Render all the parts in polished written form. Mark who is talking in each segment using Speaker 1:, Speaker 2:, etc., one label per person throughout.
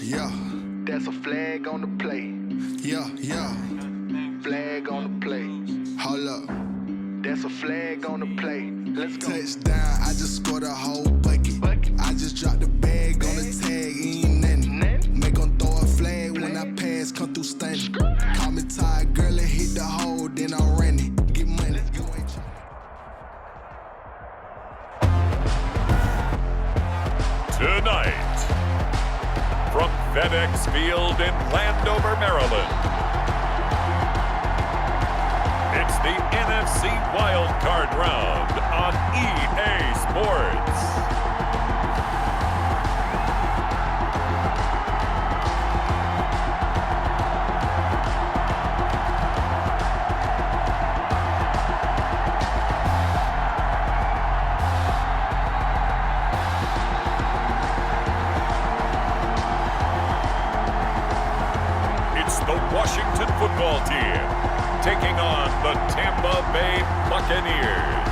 Speaker 1: yeah.
Speaker 2: That's a flag on the play.
Speaker 1: Yeah, yeah.
Speaker 2: Flag on the play.
Speaker 1: Hold up.
Speaker 2: That's a flag on the play. Let's go.
Speaker 1: Touchdown, I just scored a whole bucket. I just dropped the bag on the tag, ain't nothing. Make 'em throw a flag when I pass, come through stunning. Call me tired, girl, and hit the hole, then I'm running. Get money, you ain't
Speaker 3: Tonight, from FedEx Field in Landover, Maryland, it's the NFC Wild Card Round on EA Sports. It's the Washington football team taking on the Tampa Bay Buccaneers.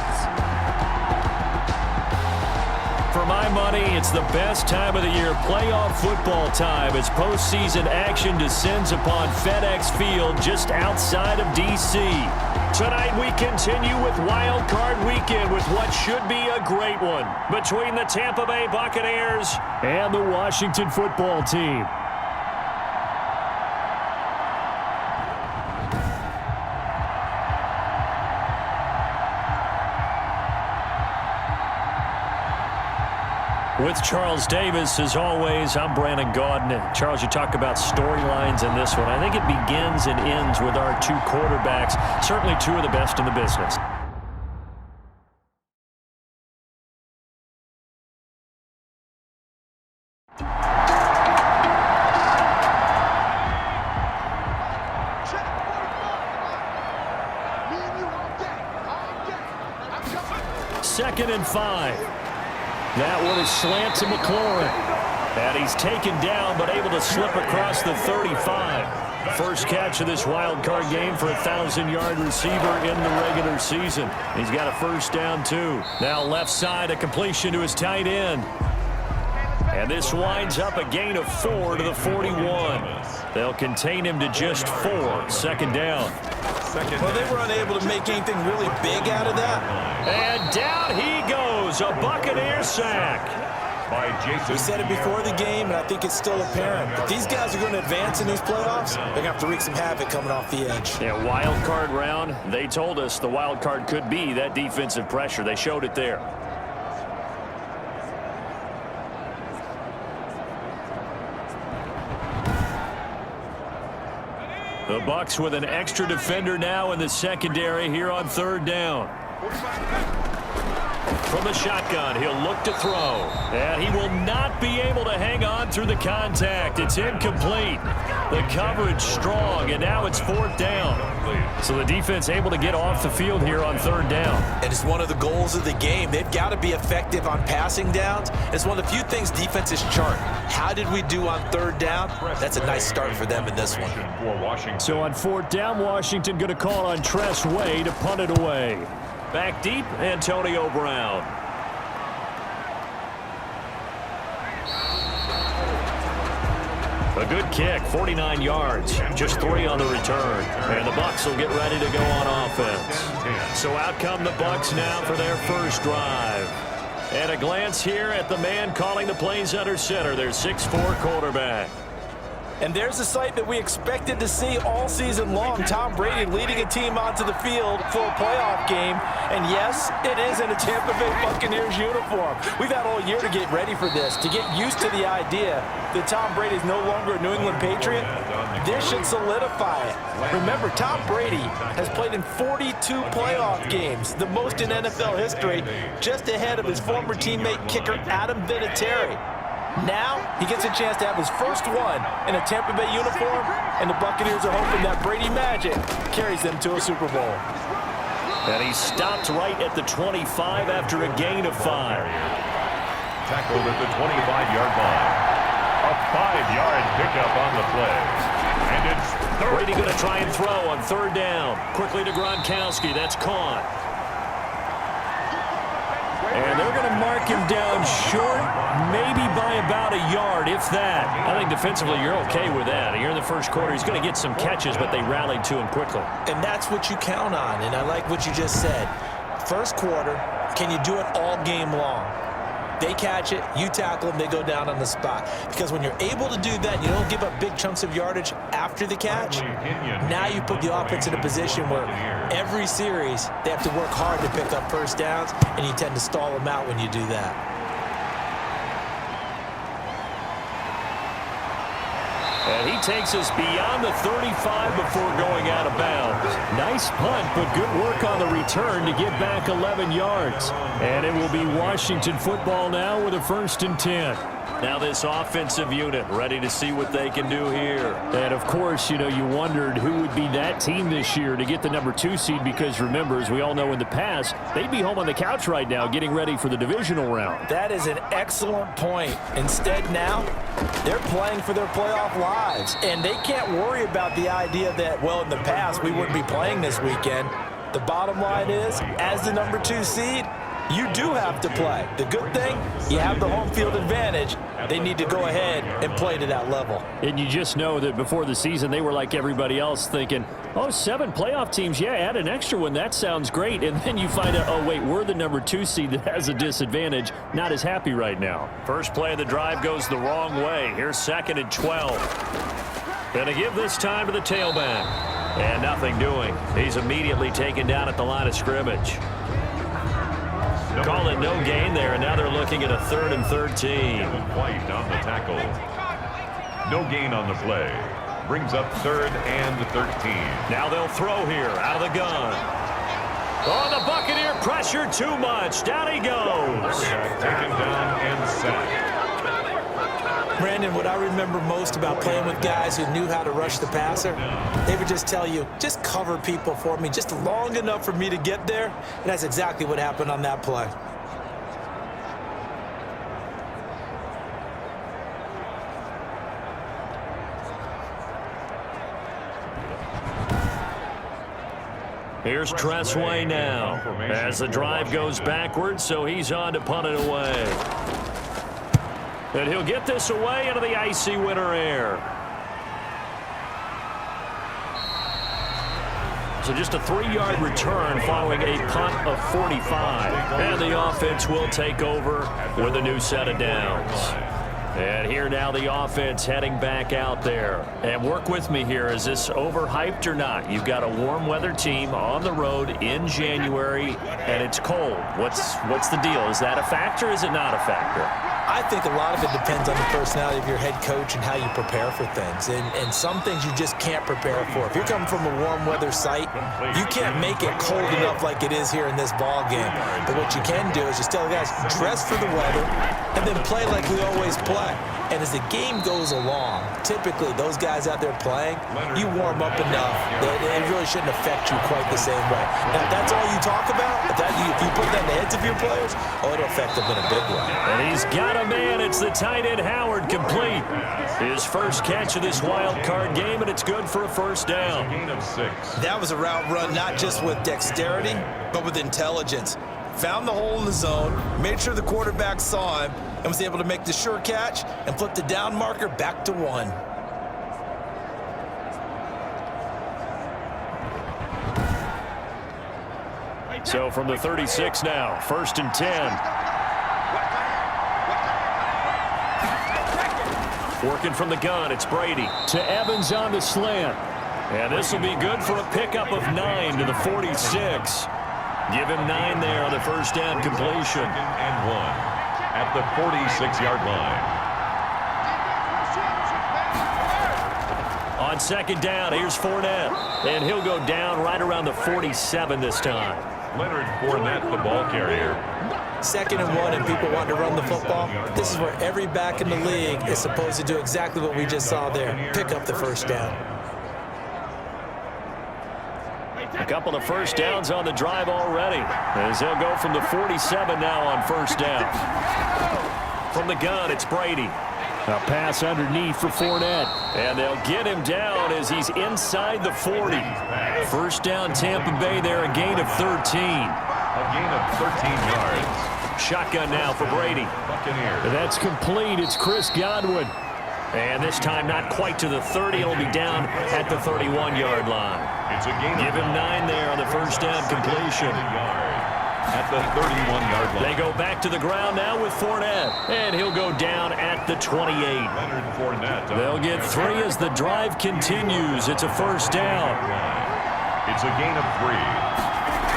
Speaker 4: For my money, it's the best time of the year, playoff football time, as postseason action descends upon FedEx Field just outside of D.C. Tonight we continue with Wild Card Weekend with what should be a great one between the Tampa Bay Buccaneers and the Washington football team. With Charles Davis, as always, I'm Brandon Gaudin. Charles, you talk about storylines in this one. I think it begins and ends with our two quarterbacks, certainly two of the best in the business. Second and 5. That one is slant to McLaurin. And he's taken down, but able to slip across the 35. First catch of this wild card game for a 1,000-yard receiver in the regular season. He's got a first down, too. Now left side, a completion to his tight end. And this winds up a gain of 4 to the 41. They'll contain him to just 4. Second down.
Speaker 5: Well, they were unable to make anything really big out of that.
Speaker 4: And down he goes, a Buccaneer sack.
Speaker 3: By Jason.
Speaker 5: We said it before the game, and I think it's still apparent. If these guys are going to advance in these playoffs, they're going to have to wreak some havoc coming off the edge.
Speaker 4: Yeah, wild card round. They told us the wild card could be that defensive pressure. They showed it there. The Bucs with an extra defender now in the secondary here on third down. From the shotgun, he'll look to throw. And he will not be able to hang on through the contact. It's incomplete. The coverage strong, and now it's fourth down. So the defense able to get off the field here on third down.
Speaker 5: And it's one of the goals of the game. They've got to be effective on passing downs. It's one of the few things defenses chart. How did we do on third down? That's a nice start for them in this one.
Speaker 4: So on fourth down, Washington going to call on Tress Way to punt it away. Back deep, Antonio Brown. A good kick, 49 yards, just 3 on the return. And the Bucs will get ready to go on offense. So out come the Bucs now for their first drive. And a glance here at the man calling the plays under center, their 6'4" quarterback.
Speaker 5: And there's a sight that we expected to see all season long. Tom Brady leading a team onto the field for a playoff game. And yes, it is in a Tampa Bay Buccaneers uniform. We've had all year to get ready for this, to get used to the idea that Tom Brady is no longer a New England Patriot. This should solidify it. Remember, Tom Brady has played in 42 playoff games, the most in NFL history, just ahead of his former teammate kicker Adam Vinatieri. Now, he gets a chance to have his first one in a Tampa Bay uniform, and the Buccaneers are hoping that Brady magic carries them to a Super Bowl.
Speaker 4: And he stopped right at the 25 after a gain of 5.
Speaker 3: Tackled at the 25-yard line. A 5-yard pickup on the play. And it's third.
Speaker 4: Brady going to try and throw on third down. Quickly to Gronkowski. That's caught. And And they're going to mark him down short, maybe by about a yard, if that. I think defensively you're okay with that. Here in the first quarter, he's going to get some catches, but they rallied to him quickly.
Speaker 5: And that's what you count on, and I like what you just said. First quarter, can you do it all game long? They catch it, you tackle them, they go down on the spot. Because when you're able to do that, you don't give up big chunks of yardage after the catch, now you put the offense in a position where every series they have to work hard to pick up first downs, and you tend to stall them out when you do that.
Speaker 4: And he takes us beyond the 35 before going out of bounds. Nice punt, but good work on the return to get back 11 yards. And it will be Washington football now with a 1st and 10. Now this offensive unit ready to see what they can do here. And, of course, you know, you wondered who would be that team this year to get the number 2 seed because, remember, as we all know in the past, they'd be home on the couch right now getting ready for the divisional round.
Speaker 5: That is an excellent point. Instead now, they're playing for their playoff lives, and they can't worry about the idea that, well, in the past, we wouldn't be playing this weekend. The bottom line is, as the number 2 seed, you do have to play. The good thing, you have the home field advantage. They need to go ahead and play to that level.
Speaker 4: And you just know that before the season, they were like everybody else thinking, oh, 7 playoff teams, yeah, add an extra one. That sounds great. And then you find out, oh, wait, we're the number 2 seed that has a disadvantage. Not as happy right now. First play of the drive goes the wrong way. Here's 2nd and 12. Gonna give this time to the tailback. And nothing doing. He's immediately taken down at the line of scrimmage. Call it no gain there, and now they're looking at a 3rd and 13.
Speaker 3: White on the tackle. No gain on the play. Brings up 3rd and 13.
Speaker 4: Now they'll throw here out of the gun. Oh, the Buccaneer pressure too much. Down he goes.
Speaker 3: Taken down and sacked.
Speaker 5: Brandon, what I remember most about playing with guys who knew how to rush the passer, they would just tell you, just cover people for me, just long enough for me to get there. And that's exactly what happened on that play.
Speaker 4: Here's Tressway now as the drive goes backwards, so he's on to punt it away. And he'll get this away into the icy winter air. So just a 3-yard return following a punt of 45. And the offense will take over with a new set of downs. And here now the offense heading back out there. And work with me here. Is this overhyped or not? You've got a warm weather team on the road in January, and it's cold. What's the deal? Is that a factor or is it not a factor?
Speaker 5: I think a lot of it depends on the personality of your head coach and how you prepare for things. And some things you just can't prepare for. If you're coming from a warm weather site, you can't make it cold enough like it is here in this ball game. But what you can do is just tell the guys, dress for the weather and then play like we always play. And as the game goes along, typically those guys out there playing, you warm up enough that it really shouldn't affect you quite the same way. Now, if that's all you talk about, if you put that in the heads of your players, it'll affect them in a big way.
Speaker 4: And he's got a man. It's the tight end Howard, complete. His first catch of this wild card game, and it's good for a 1st down.
Speaker 3: Gain of 6.
Speaker 5: That was a route run not just with dexterity, but with intelligence. Found the hole in the zone, made sure the quarterback saw him, and was able to make the sure catch and flip the down marker back to 1.
Speaker 4: So from the 36 now, 1st and 10. Working from the gun, it's Brady. To Evans on the slant. And this will be good for a pickup of 9 to the 46. Give him 9 there on the 1st down completion.
Speaker 3: 2nd and 1 at the 46-yard line.
Speaker 4: On 2nd down, here's Fournette. And he'll go down right around the 47 this time.
Speaker 3: Leonard Fournette, the ball carrier.
Speaker 5: 2nd and 1, and people want to run the football. This is where every back in the league is supposed to do exactly what we just saw there. Pick up the 1st down.
Speaker 4: A couple of 1st downs on the drive already, as they'll go from the 47 now on 1st down. From the gun, it's Brady. A pass underneath for Fournette, and they'll get him down as he's inside the 40. 1st down Tampa Bay there, a gain of 13.
Speaker 3: A gain of 13 yards.
Speaker 4: Shotgun now for Brady.
Speaker 3: Buccaneers.
Speaker 4: That's complete. It's Chris Godwin. And this time not quite to the 30. It'll be down at the 31-yard line.
Speaker 3: It's a gain.
Speaker 4: Give him 9 there on the first down completion.
Speaker 3: At the 31-yard line.
Speaker 4: They go back to the ground now with Fournette. And he'll go down at the 28.
Speaker 3: Leonard Fournette.
Speaker 4: They'll get 3 as the drive continues. It's a first down.
Speaker 3: It's a gain of 3.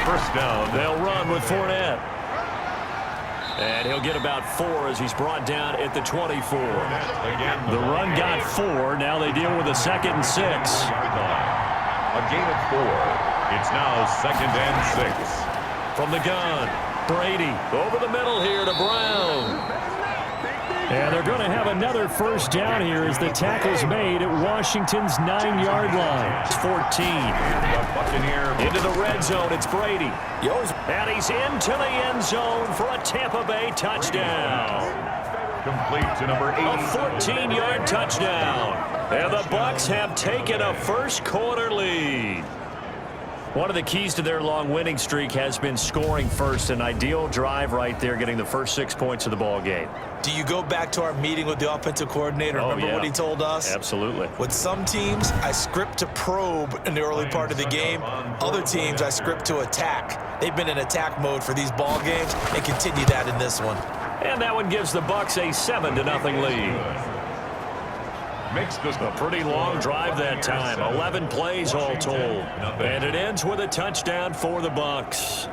Speaker 3: First down.
Speaker 4: They'll run with Fournette. And he'll get about 4 as he's brought down at the 24.
Speaker 3: Again,
Speaker 4: The run got 4. Now they deal with a 2nd and 6.
Speaker 3: A gain of 4. It's now 2nd and 6.
Speaker 4: From the gun, Brady over the middle here to Brown. And they're going to have another first down here as the tackle's made at Washington's 9-yard line. It's 14.
Speaker 3: The Buccaneer
Speaker 4: Into the red zone, it's Brady. And he's into the end zone for a Tampa Bay touchdown.
Speaker 3: complete to number 8.
Speaker 4: A 14-yard touchdown. And the Bucs have taken a first-quarter lead. One of the keys to their long winning streak has been scoring first. An ideal drive right there, getting the first 6 points of the ball game.
Speaker 5: Do you go back to our meeting with the offensive coordinator? Remember what he told us?
Speaker 4: Absolutely.
Speaker 5: With some teams, I script to probe in the early part of the game. Other teams, I script to attack. They've been in attack mode for these ball games and continue that in this one.
Speaker 4: And that one gives the Bucs a 7-0 lead. A pretty long drive that time. 11 plays all told. And it ends with a touchdown for the Bucs.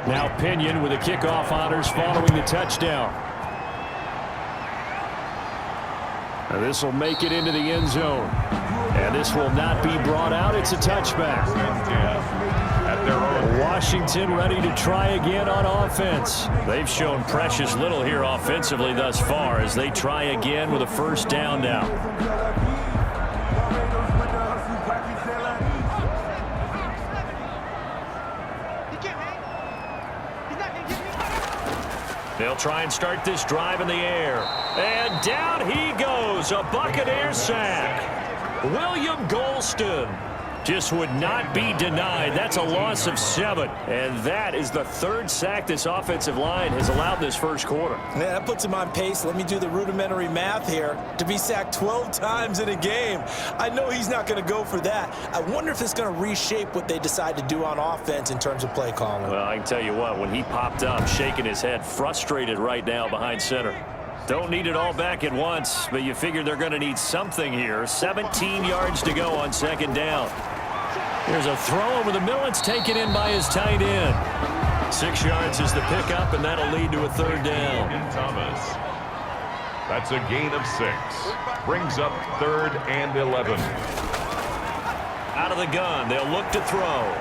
Speaker 4: Now Pinion with the kickoff honors following the touchdown. Now this will make it into the end zone. And this will not be brought out. It's a touchback. Washington ready to try again on offense. They've shown precious little here offensively thus far as they try again with a first down now. They'll try and start this drive in the air. And down he goes. A Buccaneer sack. William Golston just would not be denied. That's a loss of 7. And that is the 3rd sack this offensive line has allowed this first quarter.
Speaker 5: Yeah, that puts him on pace. Let me do the rudimentary math here. To be sacked 12 times in a game. I know he's not going to go for that. I wonder if it's going to reshape what they decide to do on offense in terms of play calling.
Speaker 4: Well, I can tell you what, when he popped up, shaking his head, frustrated right now behind center. Don't need it all back at once, but you figure they're going to need something here. 17 yards to go on second down. Here's a throw over the middle. It's taken in by his tight end. 6 yards is the pickup, and that'll lead to a 3rd down.
Speaker 3: Thomas. That's a gain of 6. Brings up 3rd and 11.
Speaker 4: Out of the gun. They'll look to throw.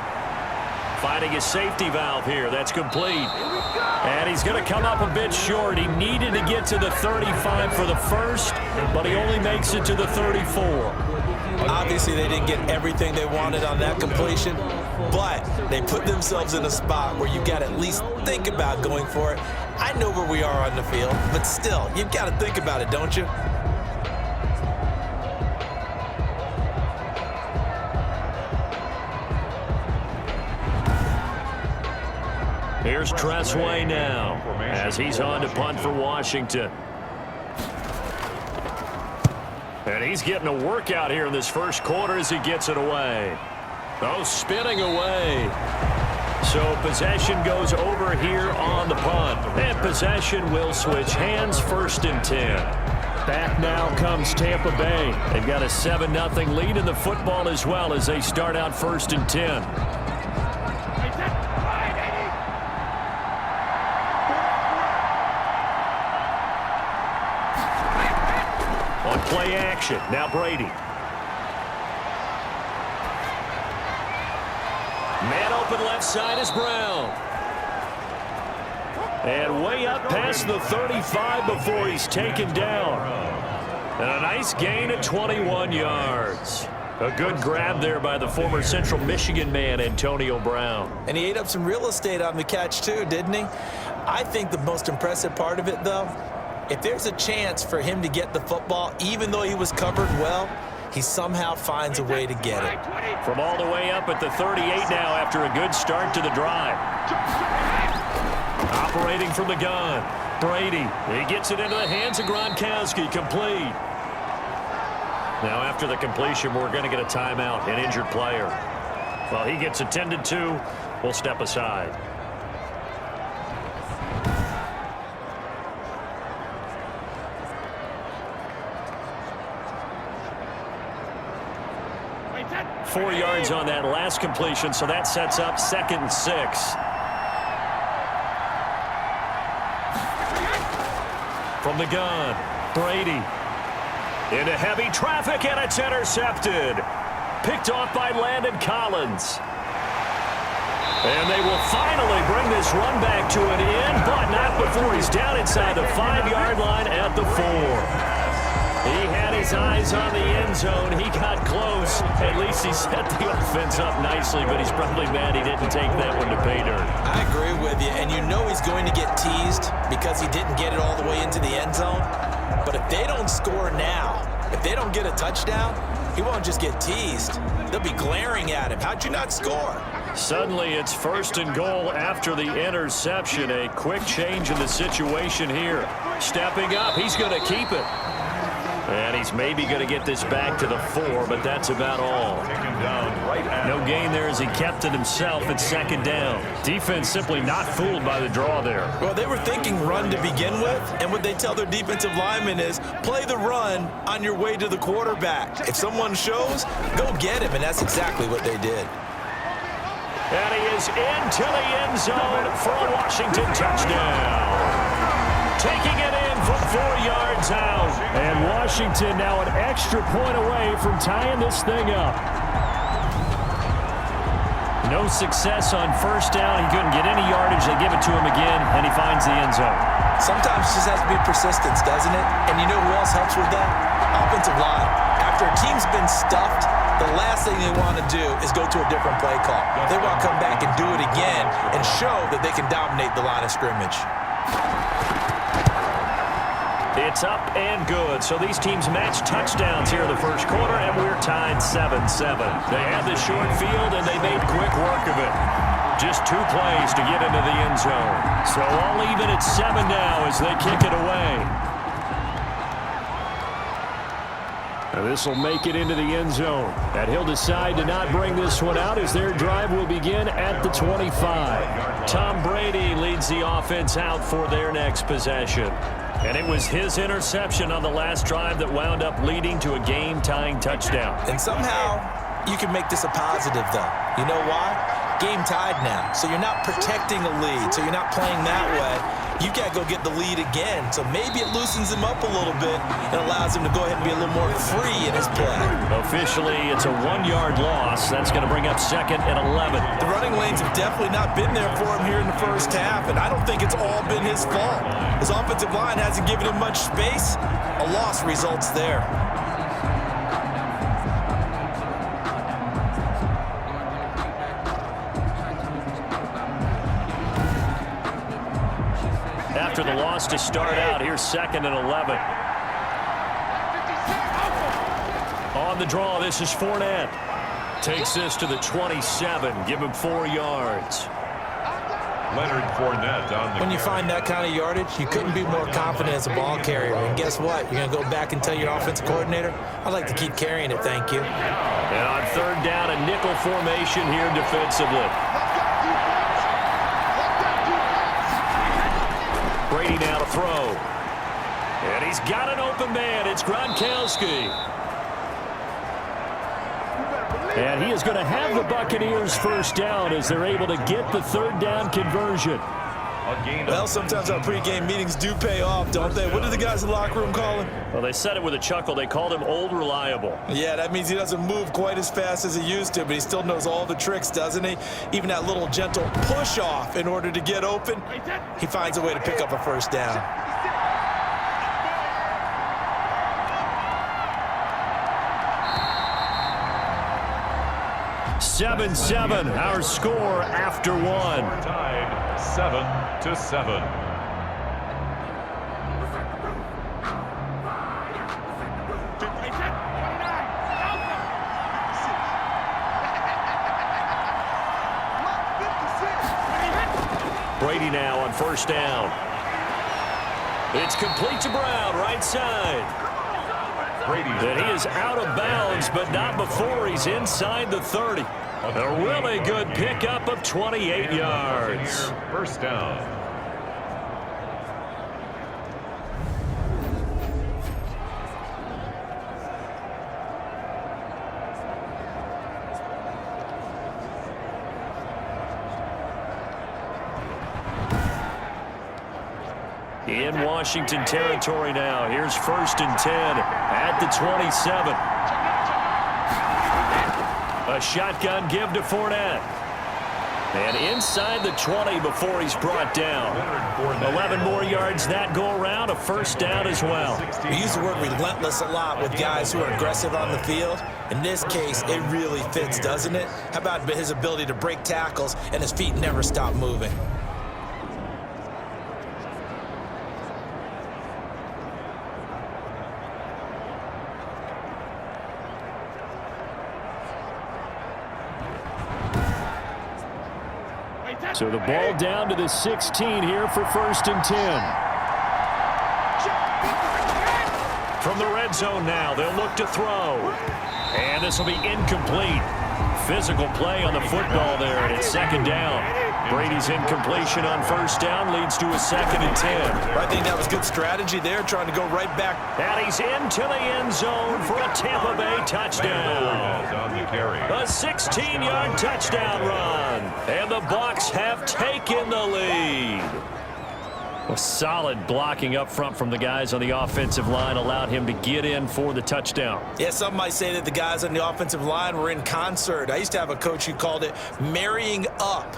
Speaker 4: Finding his safety valve here. That's complete. And he's going to come up a bit short. He needed to get to the 35 for the first, but he only makes it to the 34.
Speaker 5: Obviously, they didn't get everything they wanted on that completion, but they put themselves in a spot where you got to at least think about going for it. I know where we are on the field, but still, you've got to think about it, don't you?
Speaker 4: Here's Tressway now as he's on to punt for Washington. And he's getting a workout here in this first quarter as he gets it away. Oh, spinning away. So possession goes over here on the punt. And possession will switch hands, 1st and 10. Back now comes Tampa Bay. They've got a 7-0 lead in the football as well as they start out 1st and 10. Play action. Now Brady. Man open left side is Brown. And way up past the 35 before he's taken down. And a nice gain of 21 yards. A good grab there by the former Central Michigan man, Antonio Brown.
Speaker 5: And he ate up some real estate on the catch too, didn't he? I think the most impressive part of it, though, If there's a chance for him to get the football, even though he was covered well, he somehow finds a way to get it.
Speaker 4: From all the way up at the 38 now after a good start to the drive. Operating from the gun. Brady, he gets it into the hands of Gronkowski, complete. Now after the completion, we're going to get a timeout, an injured player. Well, he gets attended to. We'll step aside. Four yards on that last completion, so that sets up 2nd and 6. From the gun, Brady. Into heavy traffic, and it's intercepted. Picked off by Landon Collins. And they will finally bring this run back to an end, but not before he's down inside the 5-yard line at the 4. He had his eyes on the end zone. He got close. At least he set the offense up nicely, but he's probably mad he didn't take that one to pay dirt.
Speaker 5: I agree with you, and you know he's going to get teased because he didn't get it all the way into the end zone. But if they don't score now, if they don't get a touchdown, he won't just get teased. They'll be glaring at him. How'd you not score?
Speaker 4: Suddenly it's 1st and goal after the interception. A quick change in the situation here. Stepping up, he's going to keep it. And he's maybe going to get this back to the 4, but that's about all. No gain there as he kept it himself at 2nd down. Defense simply not fooled by the draw there.
Speaker 5: Well, they were thinking run to begin with, and what they tell their defensive linemen is play the run on your way to the quarterback. If someone shows, go get him, and that's exactly what they did.
Speaker 4: And he is into the end zone for a Washington touchdown. Taking it in from 4 yards out. And Washington now an extra point away from tying this thing up. No success on 1st down. He couldn't get any yardage. They give it to him again, and he finds the end zone.
Speaker 5: Sometimes it just has to be persistence, doesn't it? And you know who else helps with that? Offensive line. After a team's been stuffed, the last thing they want to do is go to a different play call. They want to come back and do it again and show that they can dominate the line of scrimmage.
Speaker 4: It's up and good. So these teams match touchdowns here in the first quarter, and we're tied 7-7. They had the short field, and they made quick work of it. Just 2 plays to get into the end zone. So all even at 7 now as they kick it away. And this will make it into the end zone. And he'll decide to not bring this one out as their drive will begin at the 25. Tom Brady leads the offense out for their next possession. And it was his interception on the last drive that wound up leading to a game-tying touchdown.
Speaker 5: And somehow, you can make this a positive, though. You know why? Game tied now. So you're not protecting a lead. So you're not playing that way. You got to go get the lead again. So maybe it loosens him up a little bit and allows him to go ahead and be a little more free in his play.
Speaker 4: Officially, it's a 1-yard loss. That's going to bring up 2nd and 11.
Speaker 5: The running lanes have definitely not been there for him here in the first half, and I don't think it's all been his fault. His offensive line hasn't given him much space. A loss results there.
Speaker 4: After the loss to start out, here's 2nd and 11. On the draw, this is Fournette. Takes this to the 27. Give him 4 yards.
Speaker 3: Leonard Fournette on the
Speaker 5: When you find that kind of yardage, you couldn't be more confident as a ball carrier. And guess what? You're going to go back and tell your offensive coordinator, I'd like to keep carrying it, thank you.
Speaker 4: And on 3rd down, a nickel formation here defensively. Brady now to throw. And he's got an open man. It's Gronkowski. And he is going to have the Buccaneers first down as they're able to get the 3rd down conversion.
Speaker 5: Well, sometimes our pregame meetings do pay off, don't they? What do the guys in the locker room call him?
Speaker 4: Well, they said it with a chuckle. They called him Old Reliable.
Speaker 5: Yeah, that means he doesn't move quite as fast as he used to, but he still knows all the tricks, doesn't he? Even that little gentle push-off in order to get open, he finds a way to pick up a first down.
Speaker 4: Seven, our score after 1.
Speaker 3: Tied 7-7.
Speaker 4: Brady now on first down. It's complete to Brown, right side. And he is out of bounds, but not before he's inside the 30. A really good pickup of 28 yards.
Speaker 3: First down.
Speaker 4: In Washington territory now. Here's 1st and 10 at the 27. A shotgun give to Fournette. And inside the 20 before he's brought down. 11 more yards that go around. A first down as well.
Speaker 5: We use the word relentless a lot with guys who are aggressive on the field. In this case, it really fits, doesn't it? How about his ability to break tackles and his feet never stop moving?
Speaker 4: So the ball down to the 16 here for 1st and 10. From the red zone now, they'll look to throw. And this will be incomplete. Physical play on the football there, and it's 2nd down. Brady's incompletion on 1st down leads to a 2nd and 10.
Speaker 5: I think that was good strategy there, trying to go right back.
Speaker 4: And he's into the end zone for a Tampa Bay touchdown. A 16-yard touchdown run. And the Bucs have taken the lead. A solid blocking up front from the guys on the offensive line allowed him to get in for the touchdown.
Speaker 5: Yeah, some might say that the guys on the offensive line were in concert. I used to have a coach who called it marrying up,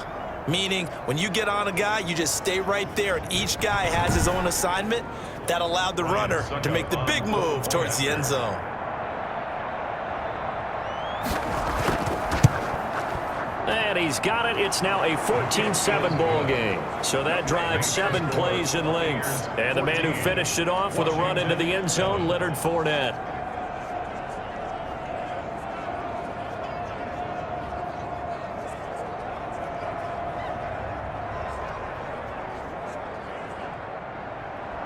Speaker 5: meaning when you get on a guy, you just stay right there, and each guy has his own assignment. That allowed the runner to make the big move towards the end zone.
Speaker 4: And he's got it. It's now a 14-7 ball game. So that drives 7 plays in length. And the man who finished it off with a run into the end zone, Leonard Fournette.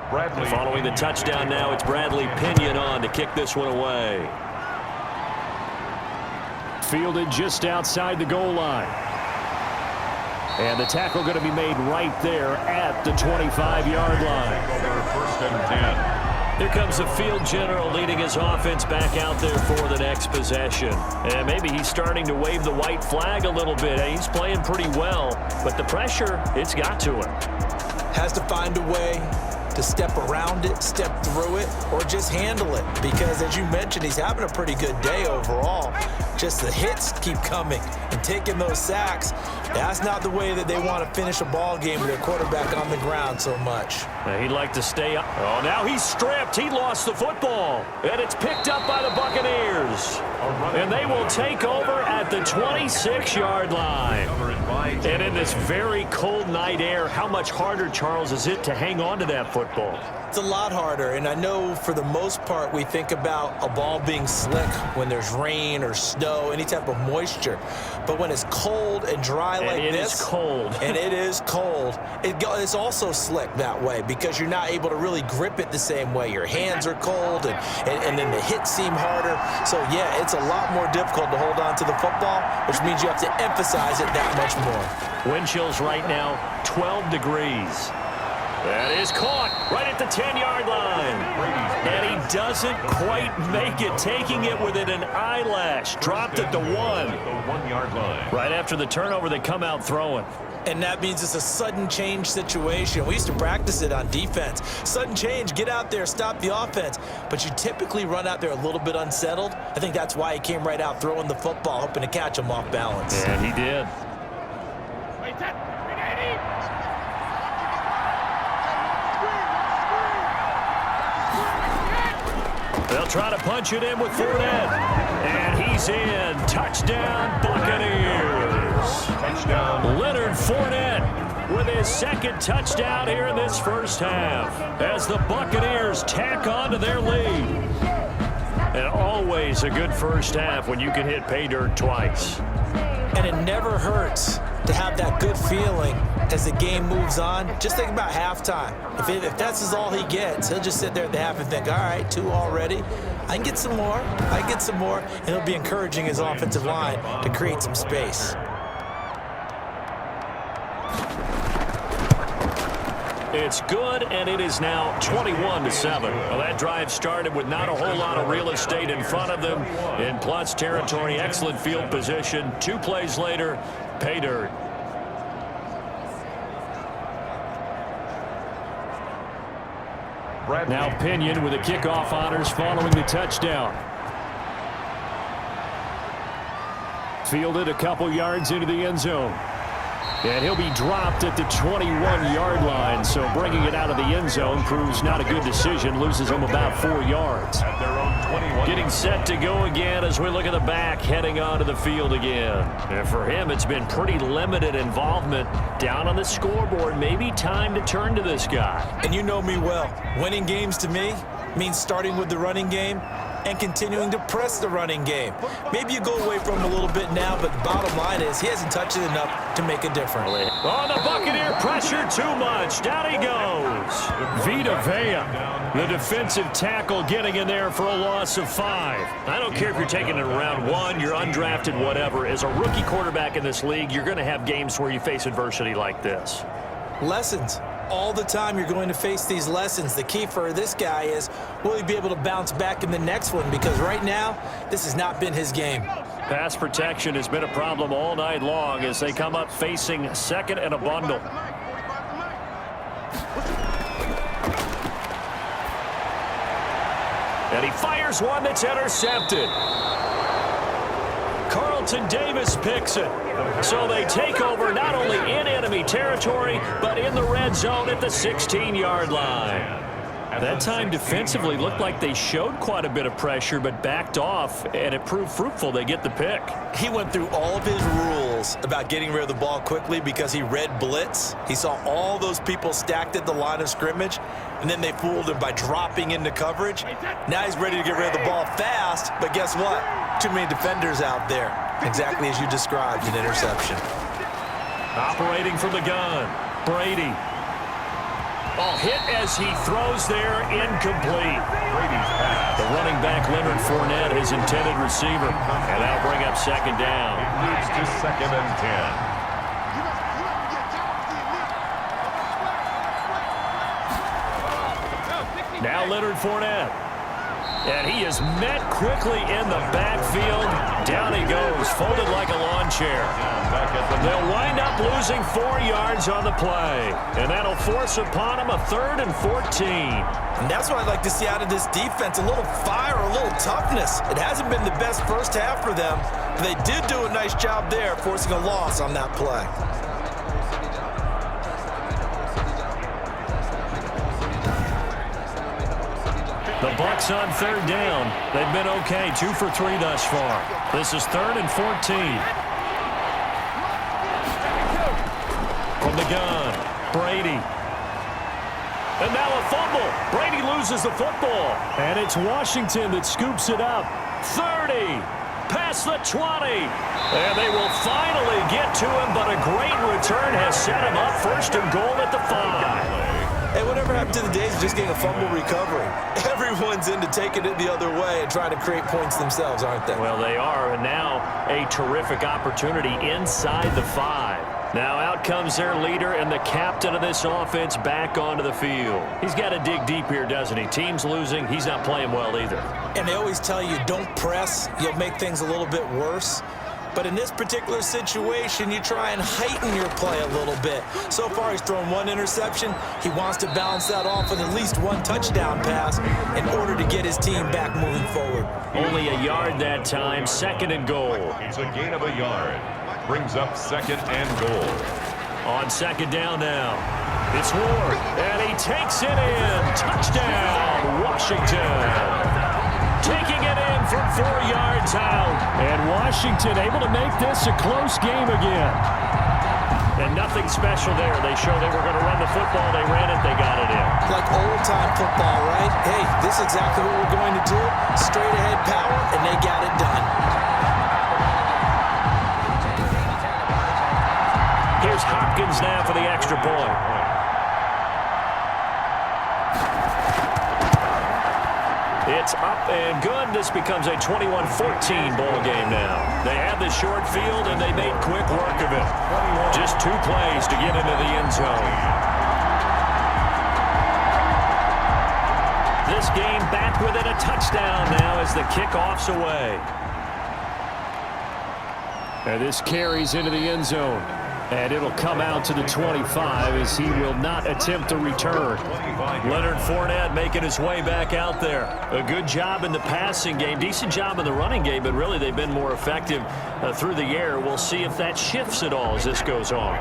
Speaker 3: Bradley.
Speaker 4: Following the touchdown now, it's Bradley Pinion on to kick this one away. Fielded just outside the goal line. And the tackle going to be made right there at the 25-yard line.
Speaker 3: First and 10.
Speaker 4: Here comes the field general leading his offense back out there for the next possession. And maybe he's starting to wave the white flag a little bit. He's playing pretty well, but the pressure, it's got to him.
Speaker 5: Has to find a way to step around it, step through it, or just handle it. Because as you mentioned, he's having a pretty good day overall. Just the hits keep coming and taking those sacks. That's not the way that they want to finish a ball game with their quarterback on the ground so much.
Speaker 4: He'd like to stay up. Oh, now he's stripped. He lost the football. And it's picked up by the Buccaneers. And they will take over at the 26-yard line. And in this very cold night air, how much harder, Charles, is it to hang on to that football?
Speaker 5: It's a lot harder, and I know for the most part we think about a ball being slick when there's rain or snow, any type of moisture. But when it's cold and dry like this,
Speaker 4: it is cold.
Speaker 5: And it is cold, it's also slick that way because you're not able to really grip it the same way. Your hands are cold, and then the hits seem harder. So, yeah, it's a lot more difficult to hold on to the football, which means you have to emphasize it that much more.
Speaker 4: Wind chills right now, 12 degrees. That is caught right at the 10-yard line. And he doesn't quite make it, taking it within an eyelash. Dropped at the 1.
Speaker 3: 1-yard line.
Speaker 4: Right after the turnover, they come out throwing.
Speaker 5: And that means it's a sudden change situation. We used to practice it on defense. Sudden change, get out there, stop the offense. But you typically run out there a little bit unsettled. I think that's why he came right out throwing the football, hoping to catch him off balance.
Speaker 4: And he did. They'll try to punch it in with Fournette. And he's in. Touchdown, Buccaneers.
Speaker 3: Touchdown.
Speaker 4: Leonard Fournette with his 2nd touchdown here in this first half as the Buccaneers tack on to their lead. And always a good first half when you can hit pay dirt twice.
Speaker 5: And it never hurts to have that good feeling as the game moves on. Just think about halftime. If that's all he gets, he'll just sit there at the half and think, all right, 2 already. I can get some more. And he'll be encouraging his offensive line to create some space.
Speaker 4: It's good, and it is now 21-7. Well, that drive started with not a whole lot of real estate in front of them. In plus territory, excellent field position. 2 plays later, pay dirt. Now Pinion with the kickoff honors following the touchdown. Fielded a couple yards into the end zone. And he'll be dropped at the 21-yard line, so bringing it out of the end zone proves not a good decision. Loses him about 4 yards.
Speaker 3: At their own 21.
Speaker 4: Getting set to go again as we look at the back, heading onto the field again. And for him, it's been pretty limited involvement down on the scoreboard. Maybe time to turn to this guy.
Speaker 5: And you know me well. Winning games to me means starting with the running game and continuing to press the running game. Maybe you go away from him a little bit now, but the bottom line is he hasn't touched it enough to make a difference.
Speaker 4: Oh, the Buccaneer pressure too much. Down he goes. Vita Vea, the defensive tackle, getting in there for a loss of 5. I don't care if you're taking it in round 1, you're undrafted, whatever. As a rookie quarterback in this league, you're going to have games where you face adversity like this.
Speaker 5: Lessons. All the time you're going to face these lessons. The key for this guy is, will he be able to bounce back in the next one? Because right now, this has not been his game.
Speaker 4: Pass protection has been a problem all night long as they come up facing second and a bundle. And he fires one that's intercepted. Carlton Davis picks it. So they take over not only in enemy territory, but in the red zone at the 16-yard line. That time defensively looked like they showed quite a bit of pressure, but backed off, and it proved fruitful. They get the pick.
Speaker 5: He went through all of his rules about getting rid of the ball quickly because he read blitz. He saw all those people stacked at the line of scrimmage, and then they fooled him by dropping into coverage. Now he's ready to get rid of the ball fast, but guess what? Too many defenders out there. Exactly as you described, an interception.
Speaker 4: Operating from the gun, Brady. Ball hit as he throws there, incomplete.
Speaker 3: Brady's pass.
Speaker 4: The running back, Leonard Fournette, his intended receiver. And that'll bring up second down.
Speaker 3: It moves to 2nd and 10.
Speaker 4: Now Leonard Fournette. And he is met quickly in the backfield. Down he goes, folded like a lawn chair. They'll wind up losing 4 yards on the play. And that'll force upon him a 3rd and 14.
Speaker 5: And that's what I'd like to see out of this defense, a little fire, a little toughness. It hasn't been the best first half for them, but they did do a nice job there, forcing a loss on that play.
Speaker 4: The Bucs on 3rd down. They've been okay, 2 for 3 thus far. This is 3rd and 14. From the gun, Brady. And now a fumble. Brady loses the football. And it's Washington that scoops it up. 30, past the 20. And they will finally get to him, but a great return has set him up 1st and goal at the 5.
Speaker 5: Hey, whatever happened to the days of just getting a fumble recovery? Everyone's into taking it the other way and trying to create points themselves, aren't they?
Speaker 4: Well, they are, and now a terrific opportunity inside the 5. Now out comes their leader and the captain of this offense back onto the field. He's got to dig deep here, doesn't he? Team's losing. He's not playing well either.
Speaker 5: And they always tell you, don't press. You'll make things a little bit worse. But in this particular situation, you try and heighten your play a little bit. So far, he's thrown 1 interception. He wants to balance that off with at least 1 touchdown pass in order to get his team back moving forward.
Speaker 4: Only a yard that time, 2nd and goal.
Speaker 3: It's a gain of a yard. Brings up 2nd and goal.
Speaker 4: On 2nd down now. It's Ward, and he takes it in. Touchdown, Washington. Taking it in from 4 yards out. And Washington able to make this a close game again. And nothing special there. They showed they were going to run the football. They ran it. They got it in.
Speaker 5: Like old-time football, right? Hey, this is exactly what we're going to do. Straight-ahead power, and they got it done.
Speaker 4: Here's Hopkins now for the extra point. It's up and good. This becomes a 21-14 ball game now. They had the short field, and they made quick work of it. Just 2 plays to get into the end zone. This game back within a touchdown now as the kickoff's away. And this carries into the end zone. And it'll come out to the 25 as he will not attempt to return. Leonard Fournette making his way back out there. A good job in the passing game, decent job in the running game, but really they've been more effective through the air. We'll see if that shifts at all as this goes on.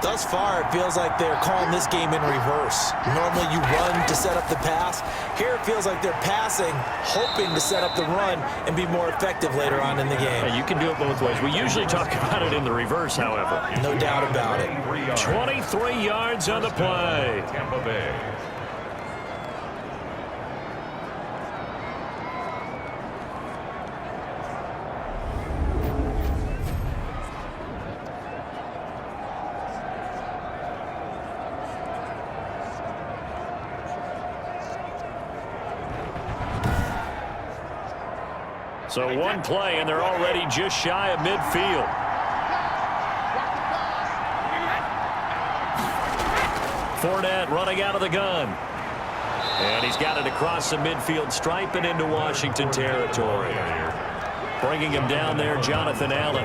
Speaker 5: Thus far, it feels like they're calling this game in reverse. Normally you run to set up the pass. Here it feels like they're passing, hoping to set up the run and be more effective later on in the game.
Speaker 4: Yeah, you can do it both ways. We usually talk about it in the reverse, however.
Speaker 5: No doubt about it.
Speaker 4: 23 yards on the play.
Speaker 3: Tampa Bay.
Speaker 4: So 1 play, and they're already just shy of midfield. Fournette running out of the gun. And he's got it across the midfield stripe and into Washington territory. Bringing him down there, Jonathan Allen.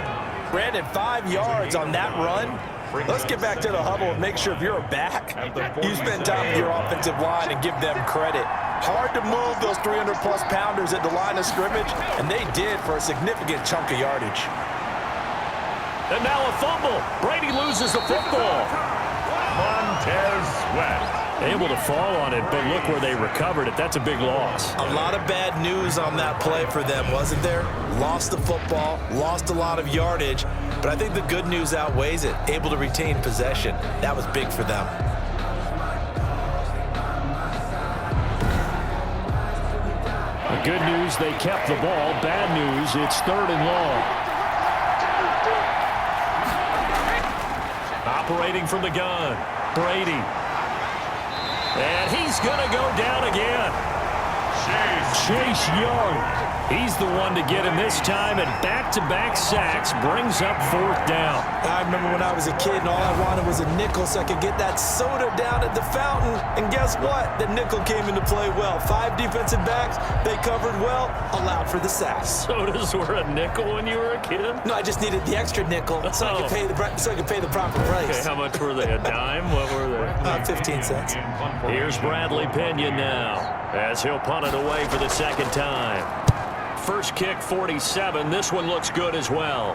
Speaker 5: Brandon, 5 yards on that run. Let's get back to the huddle and make sure if you're a back, you spend time with your offensive line and give them credit. Hard to move those 300-plus pounders at the line of scrimmage, and they did for a significant chunk of yardage.
Speaker 4: And now a fumble. Brady loses the football.
Speaker 3: Montez Sweat.
Speaker 4: Able to fall on it, but look where they recovered it. That's a big loss.
Speaker 5: A lot of bad news on that play for them, wasn't there? Lost the football, lost a lot of yardage, but I think the good news outweighs it. Able to retain possession. That was big for them.
Speaker 4: The good news, they kept the ball. Bad news, it's 3rd and long. Operating from the gun, Brady. And he's going to go down again. Chase Young. He's the one to get him this time, and back-to-back sacks brings up 4th down.
Speaker 5: I remember when I was a kid and all I wanted was a nickel so I could get that soda down at the fountain. And guess what? The nickel came into play well. 5 defensive backs, they covered well, allowed for the sacks.
Speaker 4: Sodas were a nickel when you were a kid?
Speaker 5: No, I just needed the extra nickel so I could pay the proper price.
Speaker 4: Okay, how much were they? A dime? What were they?
Speaker 5: 15 cents.
Speaker 4: Here's Bradley Pinion now as he'll punt it away for the 2nd time. First kick, 47. This one looks good as well.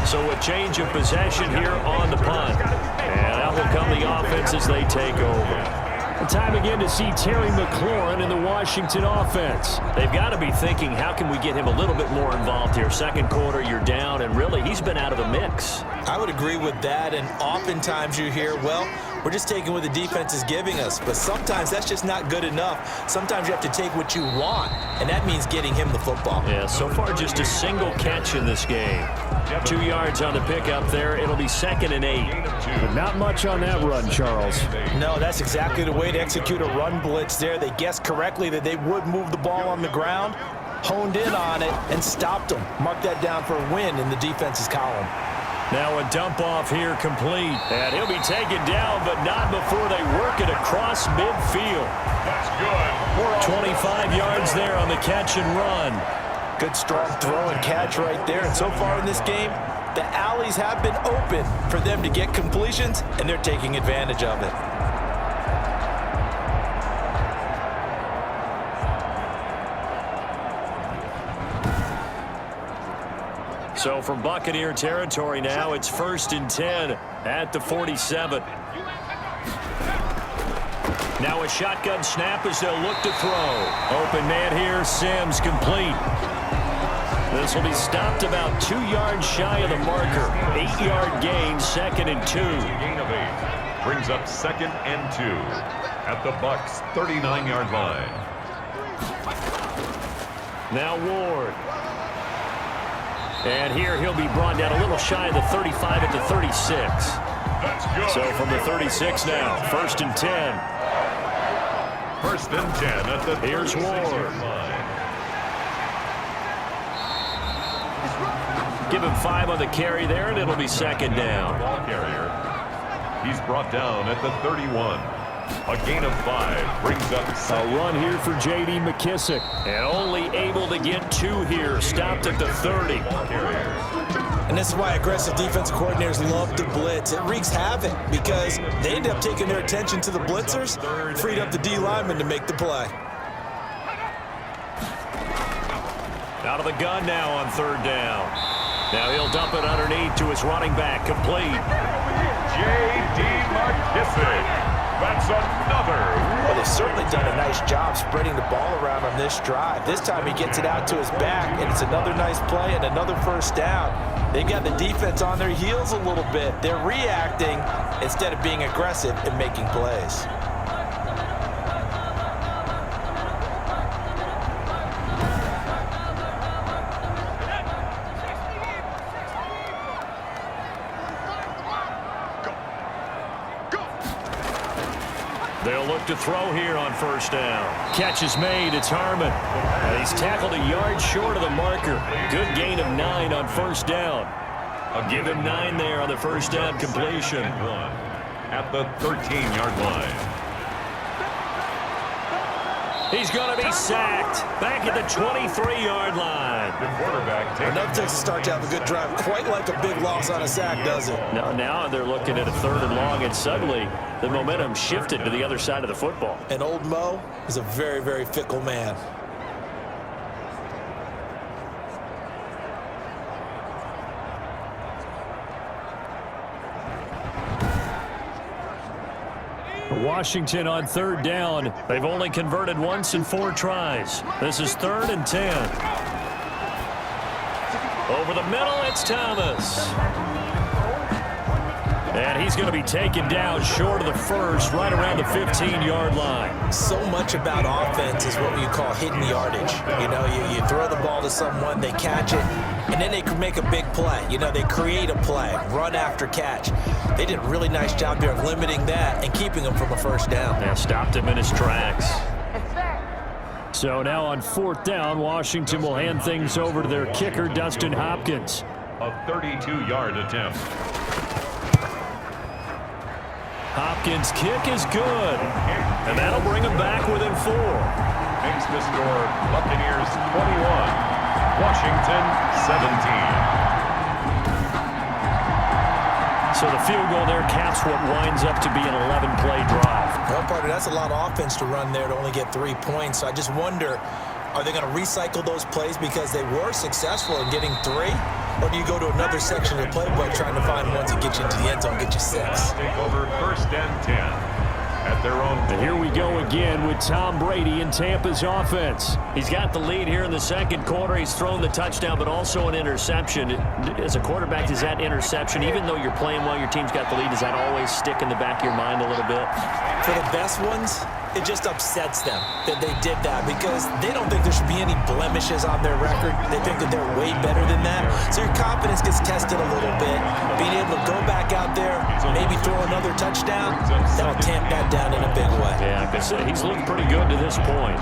Speaker 4: So a change of possession here on the punt. And out will come the offense as they take over. Time again to see Terry McLaurin in the Washington offense. They've got to be thinking, how can we get him a little bit more involved here? 2nd quarter, you're down, and really, he's been out of the mix.
Speaker 5: I would agree with that, and oftentimes you hear, well, we're just taking what the defense is giving us, but sometimes that's just not good enough. Sometimes you have to take what you want, and that means getting him the football.
Speaker 4: Yeah, so far just a single catch in this game. 2 yards on the pickup there. It'll be 2nd and 8. But not much on that run, Charles.
Speaker 5: No, that's exactly the way to execute a run blitz there. They guessed correctly that they would move the ball on the ground, honed in on it, and stopped them. Mark that down for a win in the defense's column.
Speaker 4: Now a dump off here complete. And he'll be taken down, but not before they work it across midfield.
Speaker 3: That's good.
Speaker 4: 25 yards there on the catch and run.
Speaker 5: Good strong throw and catch right there. And so far in this game, the alleys have been open for them to get completions, and they're taking advantage of it.
Speaker 4: So from Buccaneer territory now, it's 1st and 10 at the 47. Now a shotgun snap as they'll look to throw. Open man here, Sims complete. This will be stopped about 2 yards shy of the marker. 8-yard gain, 2nd and 2.
Speaker 3: Gain of 8. Brings up 2nd and 2 at the Bucs' 39-yard line.
Speaker 4: Now Ward. And here he'll be brought down a little shy of the 35 at the 36. So from the 36 now, 1st and 10.
Speaker 3: 1st and 10 at the
Speaker 4: Here's Ward. Give him 5 on the carry there, and it'll be 2nd down.
Speaker 3: Ball carrier. He's brought down at the 31. A gain of 5 brings up
Speaker 4: a run here for J.D. McKissick. And only able to get 2 here. Stopped at the 30.
Speaker 5: And this is why aggressive defensive coordinators love to blitz. It wreaks havoc because they end up taking their attention to the blitzers, freed up the D lineman to make the play.
Speaker 4: Out of the gun now on 3rd down. Now he'll dump it underneath to his running back, complete.
Speaker 3: J.D. McKissick. That's another.
Speaker 5: Well, they've certainly done a nice job spreading the ball around on this drive. This time he gets it out to his back, and it's another nice play and another 1st down. They've got the defense on their heels a little bit. They're reacting instead of being aggressive and making plays.
Speaker 4: They'll look to throw here on 1st down. Catch is made. It's Harmon. And he's tackled a yard short of the marker. Good gain of 9 on 1st down. I'll give him 9 there on the 1st down completion.
Speaker 3: At the 13-yard line.
Speaker 4: He's going to be sacked. Back at the 23-yard line.
Speaker 3: The quarterback takes
Speaker 5: Enough takes to start to have a good drive. Quite like a big loss on a sack, does it?
Speaker 4: Now they're looking at a 3rd and long, and suddenly the momentum shifted to the other side of the football.
Speaker 5: And old Mo is a very, very fickle man.
Speaker 4: Washington on 3rd down. They've only converted once in 4 tries. This is 3rd and 10. Over the middle, it's Thomas. And he's going to be taken down short of the 1st, right around the 15-yard line.
Speaker 5: So much about offense is what you call hidden yardage. You know, you throw the ball to someone, they catch it, and then they can make a big play. You know, they create a play, run after catch. They did a really nice job there of limiting that and keeping him from a 1st down.
Speaker 4: Yeah, stopped him in his tracks. So now on 4th down, Washington will hand things over to their kicker, Dustin Hopkins.
Speaker 3: A 32-yard attempt.
Speaker 4: Hopkins' kick is good, and that'll bring him back within 4.
Speaker 3: Makes the score Buccaneers 21, Washington 17.
Speaker 4: So the field goal there caps what winds up to be an 11-play drive.
Speaker 5: Well, partner, that's a lot of offense to run there to only get 3 points. So I just wonder, are they going to recycle those plays because they were successful in getting 3? Or do you go to another section of the playbook trying to find ones that get you into the end zone, get you 6?
Speaker 3: Take over 1st and 10 at their own.
Speaker 4: And here we go again with Tom Brady in Tampa's offense. He's got the lead here in the 2nd quarter. He's thrown the touchdown, but also an interception. As a quarterback, does that interception, even though you're playing well, your team's got the lead, does that always stick in the back of your mind a little bit?
Speaker 5: For the best ones, it just upsets them that they did that because they don't think there should be any blemishes on their record. They think that they're way better than that. So your confidence gets tested a little bit. Being able to go back out there, maybe throw another touchdown, that'll tamp that down in a big way.
Speaker 4: Yeah, because he's looked pretty good to this point.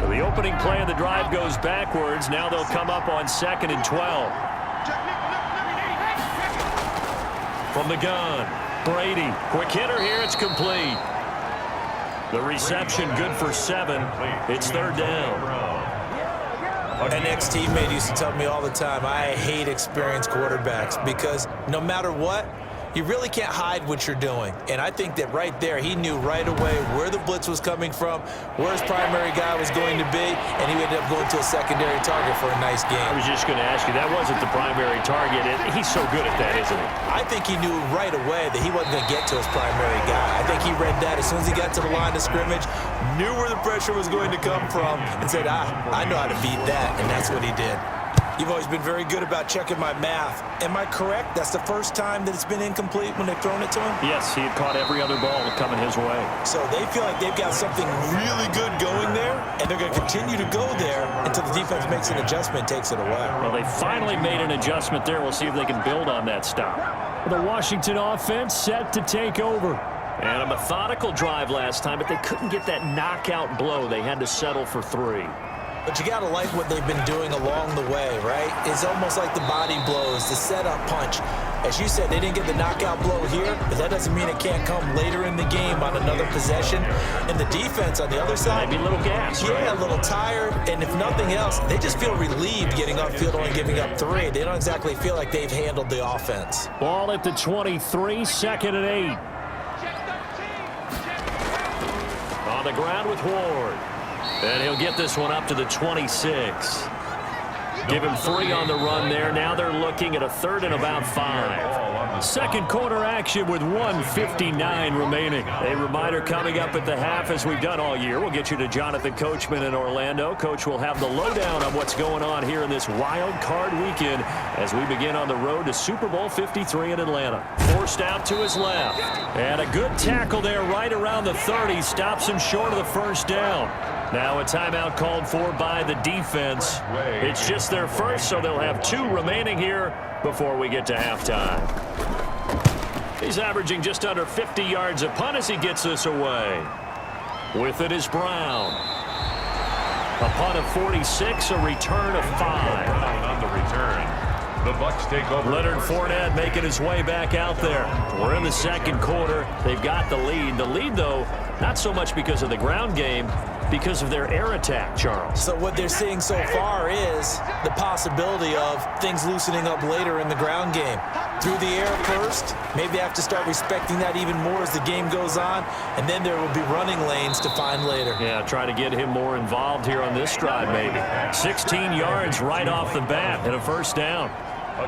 Speaker 4: The opening play of the drive goes backwards. Now they'll come up on 2nd and 12. From the gun, Brady. Quick hitter here. It's complete. The reception good for 7. It's 3rd down.
Speaker 5: An ex-teammate used to tell me all the time, I hate experienced quarterbacks because no matter what, you really can't hide what you're doing. And I think that right there, he knew right away where the blitz was coming from, where his primary guy was going to be, and he ended up going to a secondary target for a nice game.
Speaker 4: I was just going to ask you, that wasn't the primary target. He's so good at that, isn't he?
Speaker 5: I think he knew right away that he wasn't going to get to his primary guy. I think he read that as soon as he got to the line of scrimmage, knew where the pressure was going to come from, and said, I know how to beat that, and that's what he did. You've always been very good about checking my math. Am I correct? That's the first time that it's been incomplete when they've thrown it to him?
Speaker 4: Yes, he had caught every other ball coming his way.
Speaker 5: So they feel like they've got something really good going there, and they're going to continue to go there until the defense makes an adjustment and takes it away.
Speaker 4: Well, they finally made an adjustment there. We'll see if they can build on that stop. The Washington offense set to take over. And a methodical drive last time, but they couldn't get that knockout blow. They had to settle for 3.
Speaker 5: But you got to like what they've been doing along the way, right? It's almost like the body blows, the setup punch. As you said, they didn't get the knockout blow here, but that doesn't mean it can't come later in the game on another possession. And the defense on the other side,
Speaker 4: maybe a little gas,
Speaker 5: yeah,
Speaker 4: right?
Speaker 5: a little tired. And if nothing else, they just feel relieved getting upfield, only giving up 3. They don't exactly feel like they've handled the offense.
Speaker 4: Ball at the 23, 2nd and 8. On the ground with Ward. And he'll get this one up to the 26. Give him 3 on the run there. Now they're looking at a 3rd and about 5. Second quarter action with 1:59 remaining. A reminder coming up at the half, as we've done all year. We'll get you to Jonathan Coachman in Orlando. Coach will have the lowdown on what's going on here in this wild card weekend as we begin on the road to Super Bowl 53 in Atlanta. Forced out to his left. And a good tackle there right around the 30. Stops him short of the first down. Now a timeout called for by the defense. It's just their first, so they'll have 2 remaining here before we get to halftime. He's averaging just under 50 yards a punt as he gets this away. With it is Brown. A punt of 46, a return of 5.
Speaker 3: On the return. The Bucs take over.
Speaker 4: Leonard Fournette making his way back out there. We're in the second quarter. They've got the lead. The lead, though, not so much because of the ground game, because of their air attack, Charles.
Speaker 5: So what they're seeing so far is the possibility of things loosening up later in the ground game. Through the air first, maybe they have to start respecting that even more as the game goes on, and then there will be running lanes to find later.
Speaker 4: Yeah, try to get him more involved here on this drive, maybe. 16 yards right off the bat and a first down.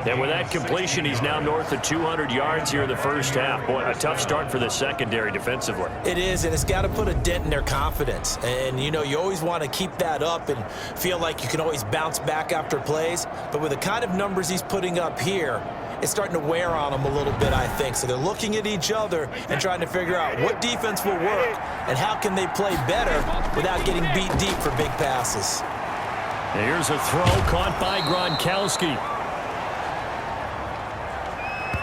Speaker 4: And with that completion, he's now north of 200 yards here in the first half. Boy, a tough start for the secondary defensively.
Speaker 5: It is, and it's got to put a dent in their confidence. And, you know, you always want to keep that up and feel like you can always bounce back after plays. But with the kind of numbers he's putting up here, it's starting to wear on them a little bit, I think. So they're looking at each other and trying to figure out what defense will work and how can they play better without getting beat deep for big passes.
Speaker 4: Here's a throw caught by Gronkowski.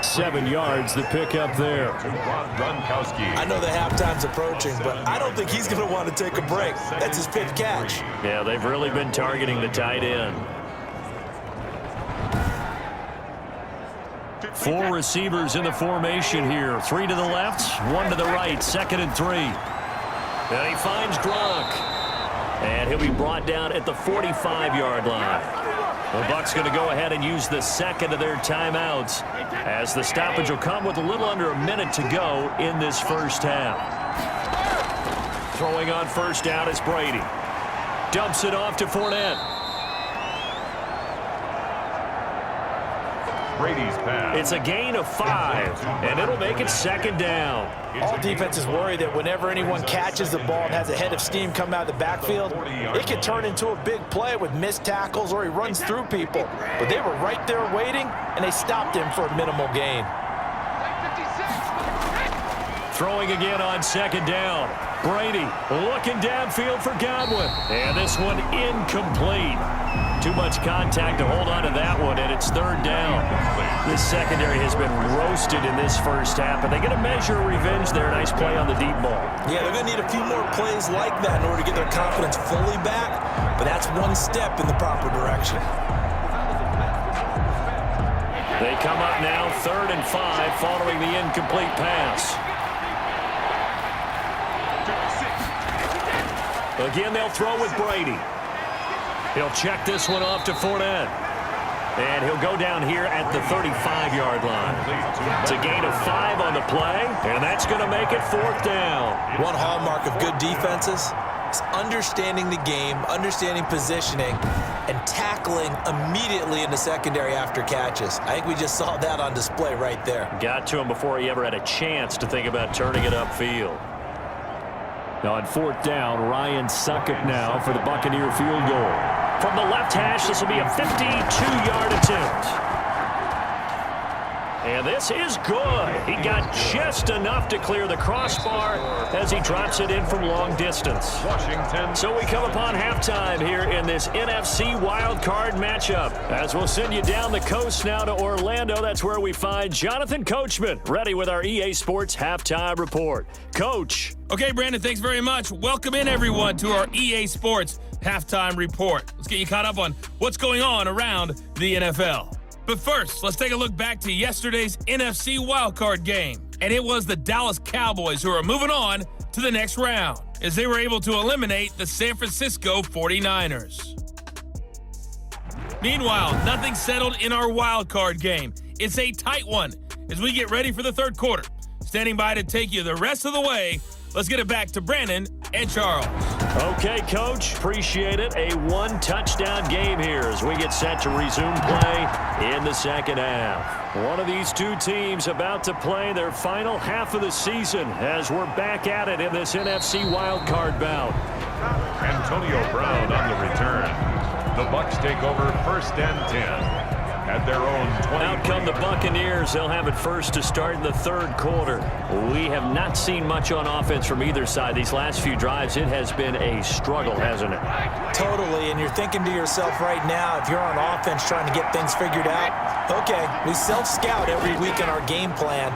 Speaker 4: 7 yards, the pickup there.
Speaker 3: Gronkowski.
Speaker 5: I know the halftime's approaching, but I don't think he's going to want to take a break. That's his 5th catch.
Speaker 4: Yeah, they've really been targeting the tight end. 4 receivers in the formation here. 3 to the left, 1 to the right. 2nd and 3. And he finds Gronk. And he'll be brought down at the 45-yard line. The Bucs going to go ahead and use the second of their timeouts as the stoppage will come with a little under a minute to go in this first half. Throwing on first down is Brady. Dumps it off to Fournette.
Speaker 3: Brady's pass.
Speaker 4: It's a gain of 5, and it'll make it 2nd down.
Speaker 5: All defenses worry that whenever anyone catches the ball and has a head of steam come out of the backfield, it can turn into a big play with missed tackles or he runs through people. But they were right there waiting, and they stopped him for a minimal gain.
Speaker 4: Throwing again on 2nd down. Brady looking downfield for Godwin. And this one incomplete. Too much contact to hold on to that one, and it's 3rd down. This secondary has been roasted in this first half, and they get a measure of revenge there. Nice play on the deep ball.
Speaker 5: Yeah, they're going to need a few more plays like that in order to get their confidence fully back, but that's one step in the proper direction.
Speaker 4: They come up now 3rd and 5 following the incomplete pass. Again, they'll throw with Brady. He'll check this one off to Fournette. And he'll go down here at the 35-yard line. It's a gain of 5 on the play, and that's going to make it 4th down.
Speaker 5: One hallmark of good defenses is understanding the game, understanding positioning, and tackling immediately in the secondary after catches. I think we just saw that on display right there.
Speaker 4: Got to him before he ever had a chance to think about turning it upfield. Now on 4th down, Ryan Succop now for the Buccaneer field goal. From the left hash, this will be a 52-yard attempt. And this is good. He got just enough to clear the crossbar as he drops it in from long distance.
Speaker 3: Washington.
Speaker 4: So we come upon halftime here in this NFC wildcard matchup. As we'll send you down the coast now to Orlando, that's where we find Jonathan Coachman, ready with our EA Sports halftime report. Coach.
Speaker 6: Okay, Brandon, thanks very much. Welcome in, everyone, to our EA Sports halftime report. Let's get you caught up on what's going on around the NFL. But first, let's take a look back to yesterday's NFC wildcard game. And it was the Dallas Cowboys who are moving on to the next round as they were able to eliminate the San Francisco 49ers. Meanwhile, nothing settled in our wildcard game. It's a tight one as we get ready for the third quarter. Standing by to take you the rest of the way, let's get it back to Brandon and Charles.
Speaker 4: Okay, Coach, appreciate it. A one-touchdown game here as we get set to resume play in the second half. One of these two teams about to play their final half of the season as we're back at it in this NFC wildcard bout.
Speaker 3: Antonio Brown on the return. The Bucs take over first and 10. At their own 20.
Speaker 4: Out come the Buccaneers. They'll have it first to start in the third quarter. We have not seen much on offense from either side. These last few drives, it has been a struggle, hasn't it?
Speaker 5: Totally, and you're thinking to yourself right now, if you're on offense trying to get things figured out, okay, we self-scout every week in our game plan.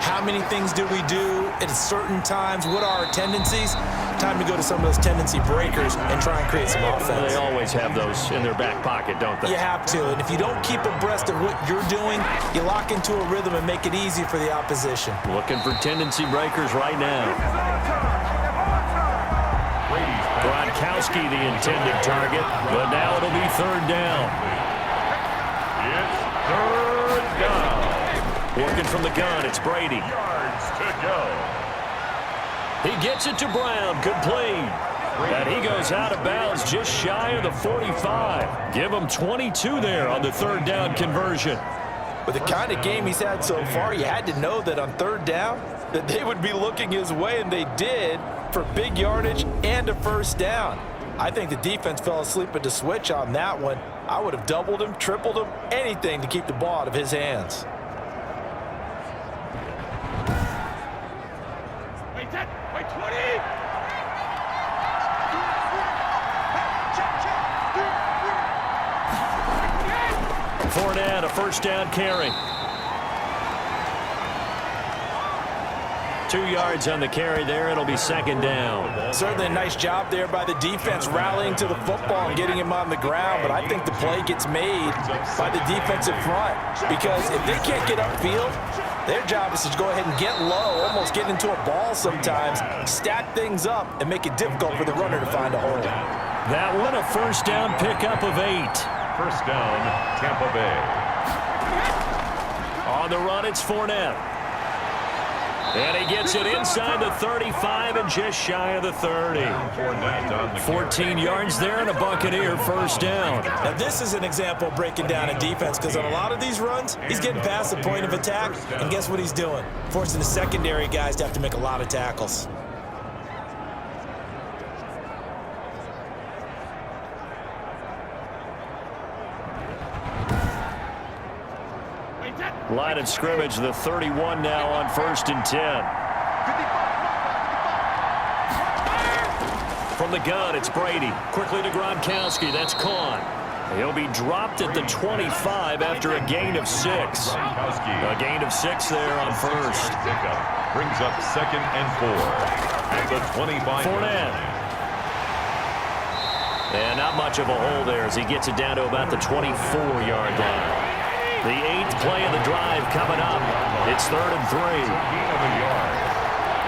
Speaker 5: How many things do we do at certain times? What are our tendencies? Time to go to some of those tendency breakers and try and create some offense.
Speaker 4: They always have those in their back pocket, don't they?
Speaker 5: You have to, and if you don't keep abreast of what you're doing, you lock into a rhythm and make it easy for the opposition.
Speaker 4: Looking for tendency breakers right now. Gronkowski, the intended target, but now it'll be third down.
Speaker 3: It's third down.
Speaker 4: Working from the gun, it's Brady.
Speaker 3: Yards to go.
Speaker 4: He gets it to Brown. Good play. And he goes out of bounds just shy of the 45. Give him 22 there on the third down conversion.
Speaker 5: With the kind of game he's had so far, you had to know that on third down that they would be looking his way, and they did, for big yardage and a first down. I think the defense fell asleep at the switch on that one. I would have doubled him, tripled him, anything to keep the ball out of his hands.
Speaker 2: Wait, 20!
Speaker 4: Fournette, a first down carry. 2 yards on the carry there. It'll be second down.
Speaker 5: Certainly a nice job there by the defense rallying to the football and getting him on the ground, but I think the play gets made by the defensive front because if they can't get upfield, their job is to go ahead and get low, almost get into a ball sometimes, stack things up, and make it difficult for the runner to find a hole.
Speaker 4: That one, a first down pickup of 8.
Speaker 3: First down, Tampa Bay.
Speaker 4: On the run, it's Fournette. And he gets it inside the 35 and just shy of the 30. 14 yards there and a Buccaneer first down.
Speaker 5: Now this is an example of breaking down a defense because on a lot of these runs, he's getting past the point of attack, and guess what he's doing? Forcing the secondary guys to have to make a lot of tackles.
Speaker 4: Line of scrimmage, the 31 now on first and 10. From the gun, it's Brady. Quickly to Gronkowski. That's Kahn. He'll be dropped at the 25 after a gain of 6. A gain of 6 there on first.
Speaker 3: Brings up second and 4. At the 25.
Speaker 4: Fournette. And not much of a hole there as he gets it down to about the 24-yard line. The 8th play of the drive coming up. It's third and 3.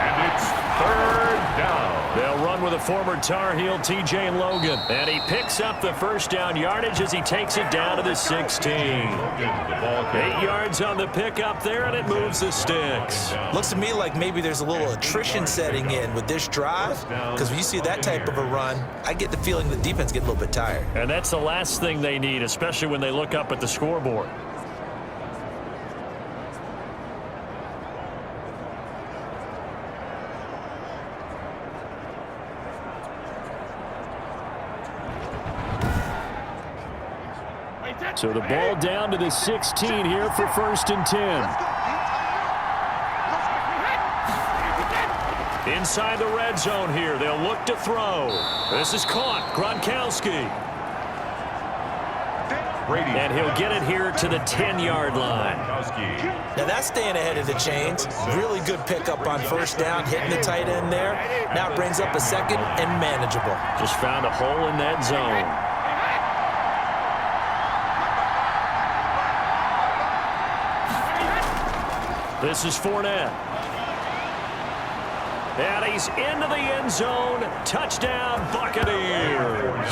Speaker 3: And it's third down.
Speaker 4: They'll run with a former Tar Heel, T.J. Logan. And he picks up the first down yardage as he takes it down to the 16. 8 yards on the pickup there, and it moves the sticks.
Speaker 5: Looks to me like maybe there's a little attrition setting in with this drive, because when you see that type of a run, I get the feeling the defense get a little bit tired.
Speaker 4: And that's the last thing they need, especially when they look up at the scoreboard. So the ball down to the 16 here for 1st and 10. Inside the red zone here. They'll look to throw. This is caught. Gronkowski. And he'll get it here to the 10-yard line.
Speaker 5: Now that's staying ahead of the chains. Really good pickup on 1st down, hitting the tight end there. Now it brings up a 2nd and manageable.
Speaker 4: Just found a hole in that zone. This is Fournette. And he's into the end zone. Touchdown, Buccaneers.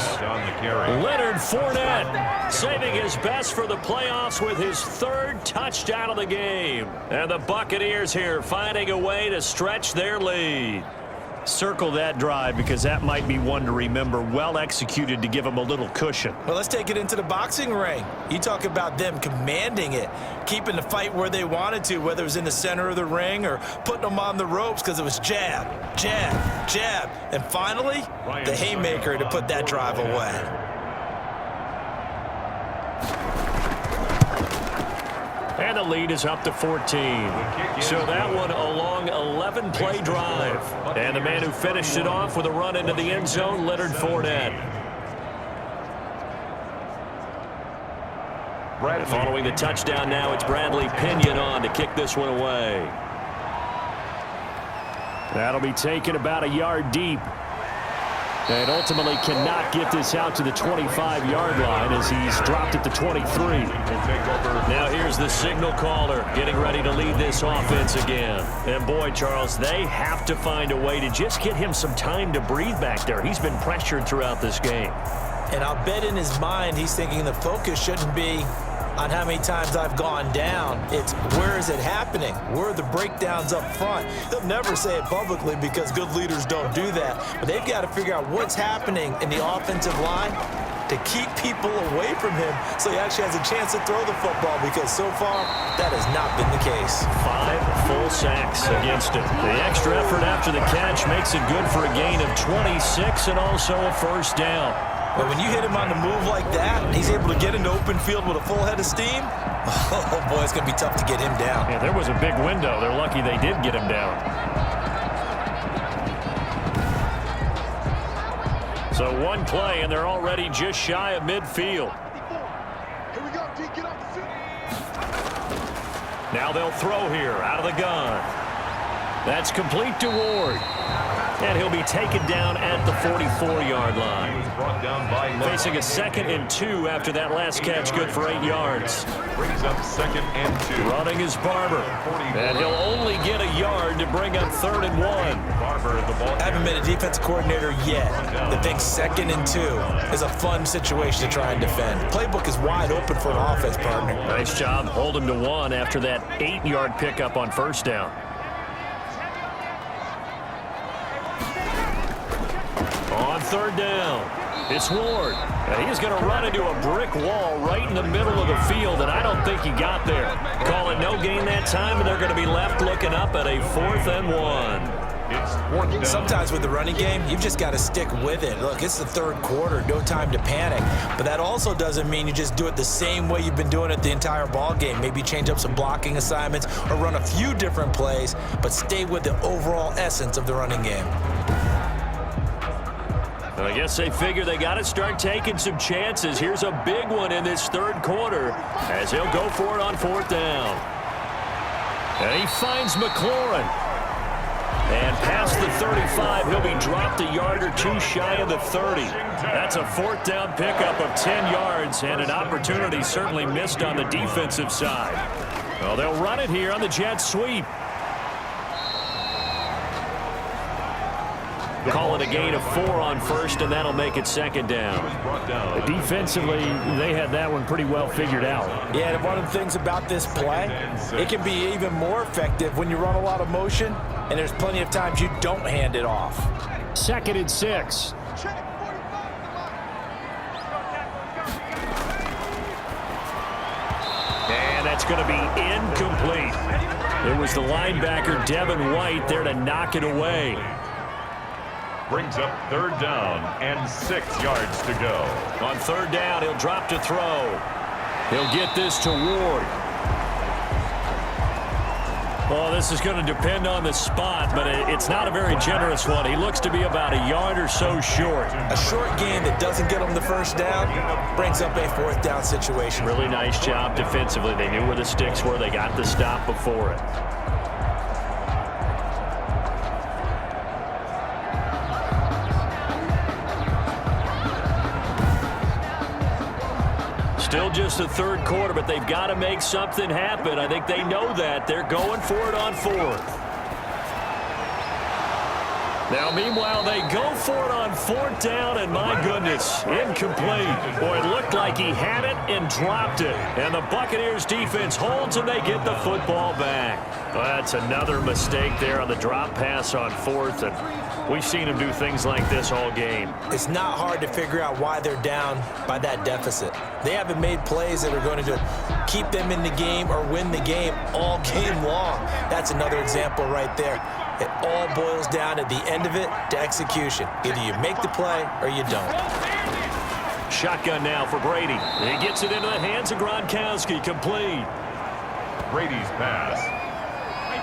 Speaker 4: Leonard Fournette saving his best for the playoffs with his 3rd touchdown of the game. And the Buccaneers here finding a way to stretch their lead. Circle that drive because that might be one to remember. Well executed to give them a little cushion.
Speaker 5: Well, let's take it into the boxing ring. You talk about them commanding it, keeping the fight where they wanted to, whether it was in the center of the ring or putting them on the ropes because it was jab, jab, jab. And finally, the haymaker to put that drive away.
Speaker 4: And the lead is up to 14. So that one a long 11-play drive. And the man who finished it off with a run into the end zone, Leonard Fournette. And following the touchdown now, it's Bradley Pinion on to kick this one away. That'll be taken about a yard deep. And ultimately cannot get this out to the 25-yard line as he's dropped at the 23. Now here's the signal caller getting ready to lead this offense again. And boy, Charles, they have to find a way to just get him some time to breathe back there. He's been pressured throughout this game.
Speaker 5: And I'll bet in his mind he's thinking the focus shouldn't be on how many times I've gone down. It's where is it happening? Where are the breakdowns up front? They'll never say it publicly because good leaders don't do that. But they've got to figure out what's happening in the offensive line to keep people away from him so he actually has a chance to throw the football, because so far that has not been the case.
Speaker 4: 5 full sacks against him. The extra effort after the catch makes it good for a gain of 26 and also a 1st down.
Speaker 5: But when you hit him on the move like that, and he's able to get into open field with a full head of steam, oh boy, it's going to be tough to get him down.
Speaker 4: Yeah, there was a big window. They're lucky they did get him down. So one play, and they're already just shy of midfield. Now they'll throw here out of the gun. That's complete to Ward. And he'll be taken down at the 44-yard line. Facing a 2nd and 2 after that last catch, good for 8 yards.
Speaker 3: Brings up 2nd and 2.
Speaker 4: Running is Barber. And he'll only get a yard to bring up 3rd and 1.
Speaker 3: Barber, the ball.
Speaker 5: I haven't been a defensive coordinator yet that thinks 2nd and 2 is a fun situation to try and defend. Playbook is wide open for an offense, partner.
Speaker 4: Nice job. Hold him to 1 after that 8-yard pickup on 1st down. On 3rd down, it's Ward. And he's going to run into a brick wall right in the middle of the field, and I don't think he got there. Call it no gain that time, and they're going to be left looking up at a 4th and 1.
Speaker 3: It's 4th down.
Speaker 5: Sometimes with the running game, you've just got to stick with it. Look, it's the 3rd quarter, no time to panic. But that also doesn't mean you just do it the same way you've been doing it the entire ball game. Maybe change up some blocking assignments or run a few different plays, but stay with the overall essence of the running game.
Speaker 4: I guess they figure they got to start taking some chances. Here's a big one in this 3rd quarter as he'll go for it on 4th down. And he finds McLaurin. And past the 35, he'll be dropped a yard or 2 shy of the 30. That's a 4th down pickup of 10 yards and an opportunity certainly missed on the defensive side. Well, they'll run it here on the jet sweep. Call it a gain of 4 on 1st, and that'll make it 2nd down. Defensively, they had that one pretty well figured out.
Speaker 5: Yeah, and one of the things about this play, it can be even more effective when you run a lot of motion, and there's plenty of times you don't hand it off.
Speaker 4: 2nd and 6. And that's going to be incomplete. It was the linebacker, Devin White, there to knock it away.
Speaker 3: Brings up 3rd down and 6 yards to go.
Speaker 4: On 3rd down, he'll drop to throw. He'll get this to Ward. Well, this is going to depend on the spot, but it's not a very generous one. He looks to be about a yard or so short.
Speaker 5: A short gain that doesn't get him the first down brings up a fourth down situation.
Speaker 4: Really nice job defensively. They knew where the sticks were. They got the stop before it. Still just the third quarter, but they've got to make something happen. I think they know that. They're going for it on fourth. Now, meanwhile, they go for it on fourth down, and my goodness, incomplete. Boy, it looked like he had it and dropped it. And the Buccaneers defense holds, and they get the football back. Well, that's another mistake there on the drop pass on fourth, and we've seen him do things like this all game.
Speaker 5: It's not hard to figure out why they're down by that deficit. They haven't made plays that are going to keep them in the game or win the game all game long. That's another example right there. It all boils down at the end of it to execution. Either you make the play or you don't.
Speaker 4: Shotgun now for Brady. He gets it into the hands of Gronkowski. Complete.
Speaker 3: Brady's pass.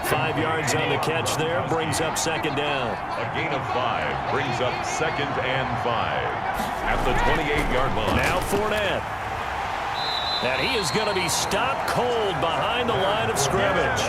Speaker 4: 5 yards on the catch there. Brings up second down.
Speaker 3: A gain of 5 brings up 2nd and 5 at the 28-yard line.
Speaker 4: Now Fournette. And he is going to be stopped cold behind the line of scrimmage.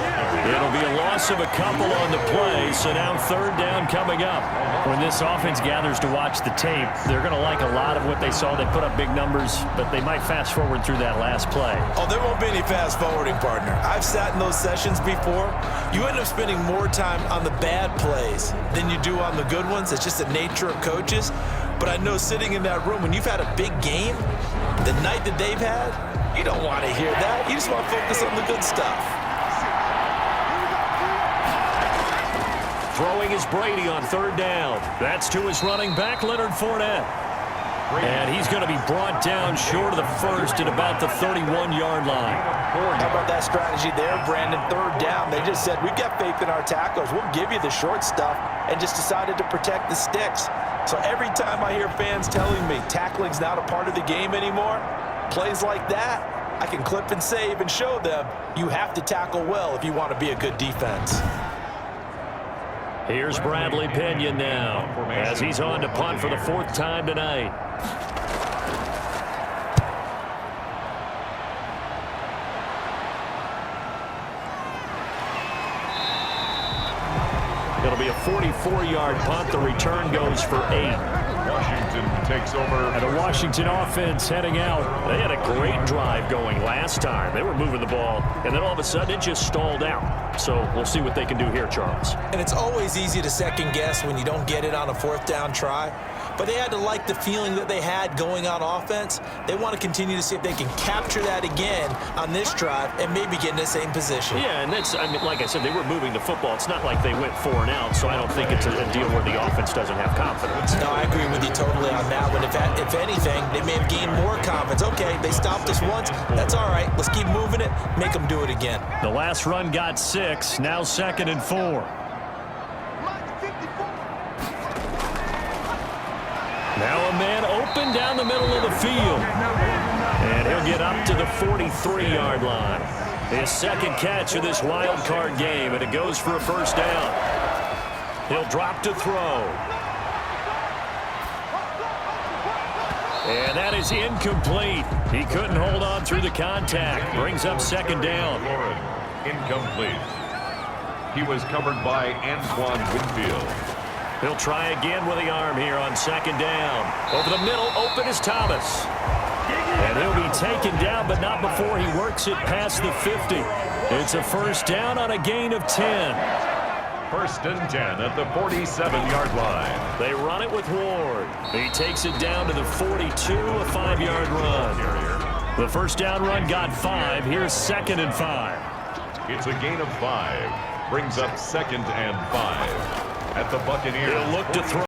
Speaker 4: It'll be a loss of a couple on the play, so now third down coming up.
Speaker 7: When this offense gathers to watch the tape, they're going to like a lot of what they saw. They put up big numbers, but they might fast forward through that last play.
Speaker 5: Oh, there won't be any fast forwarding, partner. I've sat in those sessions before. You end up spending more time on the bad plays than you do on the good ones. It's just the nature of coaches. But I know sitting in that room, when you've had a big game, the night that they've had, you don't want to hear that. You just want to focus on the good stuff.
Speaker 4: Throwing is Brady on third down. That's to his running back, Leonard Fournette. And he's going to be brought down short of the first at about the 31-yard line.
Speaker 5: How about that strategy there, Brandon? Third down. They just said, we've got faith in our tackles. We'll give you the short stuff, and just decided to protect the sticks. So every time I hear fans telling me tackling's not a part of the game anymore, plays like that, I can clip and save and show them you have to tackle well if you want to be a good defense.
Speaker 4: Here's Bradley Pinion now as he's on to punt for the 4th time tonight. It'll be a 44-yard punt. The return goes for 8.
Speaker 3: Washington takes over.
Speaker 4: And the Washington offense heading out. They had a great drive going last time. They were moving the ball, and then all of a sudden it just stalled out. So we'll see what they can do here, Charles.
Speaker 5: And it's always easy to second guess when you don't get it on a 4th down try. But they had to like the feeling that they had going on offense. They want to continue to see if they can capture that again on this drive and maybe get in the same position.
Speaker 4: Yeah, and that's, I mean, like I said, they were moving the football. It's not like they went 4 and out, so I don't think it's a deal where the offense doesn't have confidence.
Speaker 5: No, I agree with you totally on that one. If anything, they may have gained more confidence. Okay, they stopped us once. That's all right. Let's keep moving it. Make them do it again.
Speaker 4: The last run got 6. Now 2nd and 4. Now a man open down the middle of the field. And he'll get up to the 43-yard line. His 2nd catch of this wild card game, and it goes for a first down. He'll drop to throw. And that is incomplete. He couldn't hold on through the contact. Brings up 2nd down.
Speaker 3: Incomplete. He was covered by Antoine Winfield.
Speaker 4: He'll try again with the arm here on 2nd down. Over the middle, open is Thomas. And he'll be taken down, but not before he works it past the 50. It's a first down on a gain of 10.
Speaker 3: 1st and 10 at the 47-yard line.
Speaker 4: They run it with Ward. He takes it down to the 42, a 5-yard run. The first down run got 5. Here's 2nd and 5.
Speaker 3: It's a gain of 5. Brings up 2nd and 5 at the Buccaneers.
Speaker 4: He'll look to throw.